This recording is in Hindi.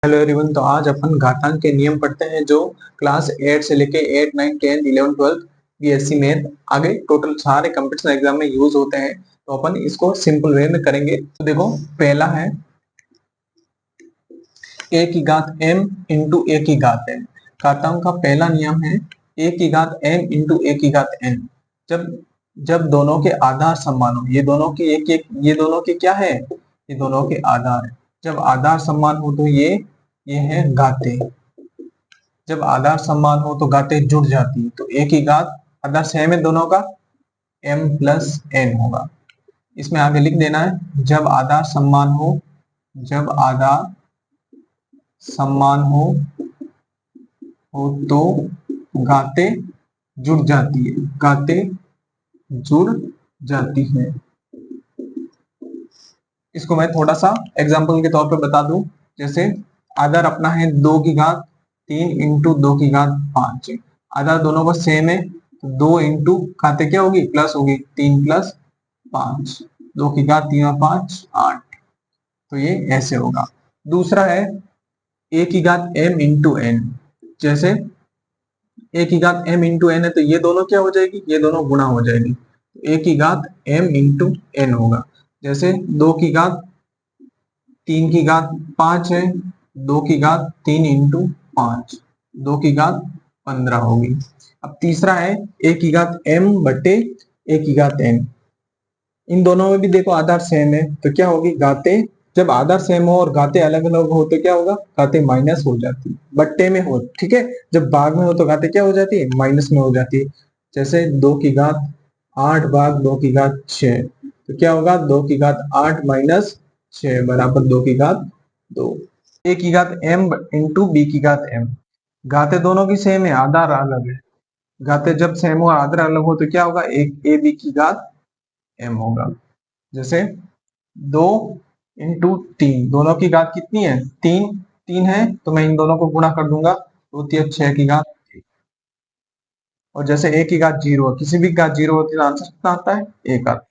Hello everyone. तो आज अपन घातांक के नियम पढ़ते हैं जो क्लास 8 से लेके 8, 9, 10, 11, 12 बीएससी मैथ आगे टोटल सारे कंपटीशन एग्जाम में यूज होते हैं। तो अपन इसको सिंपल वे में करेंगे। तो देखो, पहला है a की घात m इंटू a की घात n। घातांक का पहला नियम है a की घात m इंटू a की घात n। जब जब दोनों के आधार समान हो, ये दोनों के ये दोनों के क्या है, ये दोनों के आधार है। जब आधार समान हो तो ये है घाते। जब आधार समान हो तो घाते जुड़ जाती है। तो a की घात आधार सेम है दोनों का, m प्लस n होगा। इसमें आगे लिख देना है जब आधार समान हो, जब आधार समान हो तो घाते जुड़ जाती है, घाते जुड़ जाती है। इसको मैं थोड़ा सा एग्जांपल के तौर पे बता दूं। जैसे आधार अपना है 2 की घात 3 इंटू 2 की घात 5। आधार दोनों का सेम है तो 2 इंटू घाते क्या होगी, प्लस होगी, 3 प्लस 5, 2 की घात 3 और 5 8। तो ये ऐसे होगा। दूसरा है a की घात m इंटू n। जैसे a की घात m इंटू n है तो ये दोनों क्या हो जाएगी, ये दोनों गुणा हो जाएगी। a की घात m इंटू n होगा। जैसे 2 की घात 3 की घात 5 है, 2 की घात 3 इंटू 5, 2 की घात 15 होगी। अब तीसरा है a की घात m बटे a की घात n। इन दोनों में भी देखो आधार सेम है तो क्या होगी, घाते जब आधार सेम हो और घाते अलग अलग हो तो क्या होगा, घाते माइनस हो जाती है। बट्टे में हो, ठीक है, जब भाग में हो तो घाते क्या हो जाती है, माइनस में हो जाती है। जैसे 2 की घात 8 भाग 2 की घात 6 तो क्या होगा, 2 की घात 8 माइनस 6 बराबर 2 की घात 2। a की घात m इंटू बी की घात m। घाते दोनों की सेम है, आधार अलग है। घाते जब सेम हो आधार अलग हो तो क्या होगा, एक ए बी की घात m होगा। जैसे 2 इंटू 3, दोनों की घात कितनी है, 3 3 है तो मैं इन दोनों को गुणा कर दूंगा, 2 3 6 की घात 1। और जैसे a की घात 0 है, किसी भी घात 0 होती है तो आंसर कितना आता है, 1 आता है।